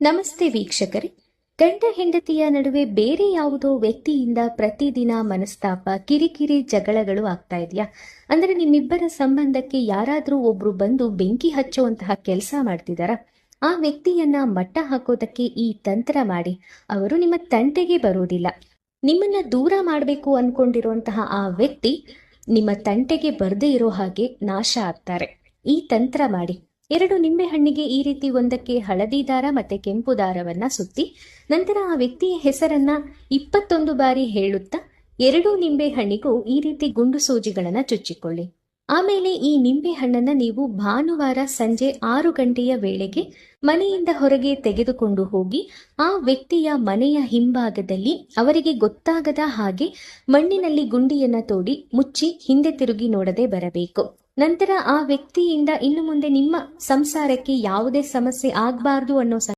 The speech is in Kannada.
ನಮಸ್ತೆ ವೀಕ್ಷಕರೇ. ಗಂಡ ಹೆಂಡತಿಯ ನಡುವೆ ಬೇರೆ ಯಾವುದೋ ವ್ಯಕ್ತಿಯಿಂದ ಪ್ರತಿದಿನ ಮನಸ್ತಾಪ, ಕಿರಿಕಿರಿ, ಜಗಳಗಳು ಆಗ್ತಾ ಇದೆಯಾ? ಅಂದ್ರೆ ನಿಮ್ಮಿಬ್ಬರ ಸಂಬಂಧಕ್ಕೆ ಯಾರಾದ್ರೂ ಒಬ್ರು ಬಂದು ಬೆಂಕಿ ಹಚ್ಚುವಂತಹ ಕೆಲಸ ಮಾಡ್ತಿದಾರ? ಆ ವ್ಯಕ್ತಿಯನ್ನ ಮಟ್ಟ ಹಾಕೋದಕ್ಕೆ ಈ ತಂತ್ರ ಮಾಡಿ. ಅವರು ನಿಮ್ಮ ತಂಟೆಗೆ ಬರೋದಿಲ್ಲ. ನಿಮ್ಮನ್ನ ದೂರ ಮಾಡಬೇಕು ಅನ್ಕೊಂಡಿರುವಂತಹ ಆ ವ್ಯಕ್ತಿ ನಿಮ್ಮ ತಂಟೆಗೆ ಬರ್ದೇ ಇರೋ ಹಾಗೆ ನಾಶ ಆಗ್ತಾರೆ. ಈ ತಂತ್ರ ಮಾಡಿ. 2 ನಿಂಬೆ ಹಣ್ಣಿಗೆ ಈ ರೀತಿ ಒಂದಕ್ಕೆ ಹಳದಿ ದಾರ ಮತ್ತೆ ಕೆಂಪು ದಾರವನ್ನ ಸುತ್ತಿ, ನಂತರ ಆ ವ್ಯಕ್ತಿಯ ಹೆಸರನ್ನ 21 ಬಾರಿ ಹೇಳುತ್ತಾ 2 ನಿಂಬೆ ಹಣ್ಣಿಗೂ ಈ ರೀತಿ ಗುಂಡು ಸೂಜಿಗಳನ್ನ ಚುಚ್ಚಿಕೊಳ್ಳಿ. ಆಮೇಲೆ ಈ ನಿಂಬೆ ಹಣ್ಣನ್ನ ನೀವು ಭಾನುವಾರ ಸಂಜೆ 6 ಗಂಟೆಯ ವೇಳೆಗೆ ಮನೆಯಿಂದ ಹೊರಗೆ ತೆಗೆದುಕೊಂಡು ಹೋಗಿ ಆ ವ್ಯಕ್ತಿಯ ಮನೆಯ ಹಿಂಭಾಗದಲ್ಲಿ ಅವರಿಗೆ ಗೊತ್ತಾಗದ ಹಾಗೆ ಮಣ್ಣಿನಲ್ಲಿ ಗುಂಡಿಯನ್ನ ತೋಡಿ ಮುಚ್ಚಿ ಹಿಂದೆ ತಿರುಗಿ ನೋಡದೆ ಬರಬೇಕು. ನಂತರ ಆ ವ್ಯಕ್ತಿಯಿಂದ ಇನ್ನು ಮುಂದೆ ನಿಮ್ಮ ಸಂಸಾರಕ್ಕೆ ಯಾವುದೇ ಸಮಸ್ಯೆ ಆಗಬಾರ್ದು ಅನ್ನೋ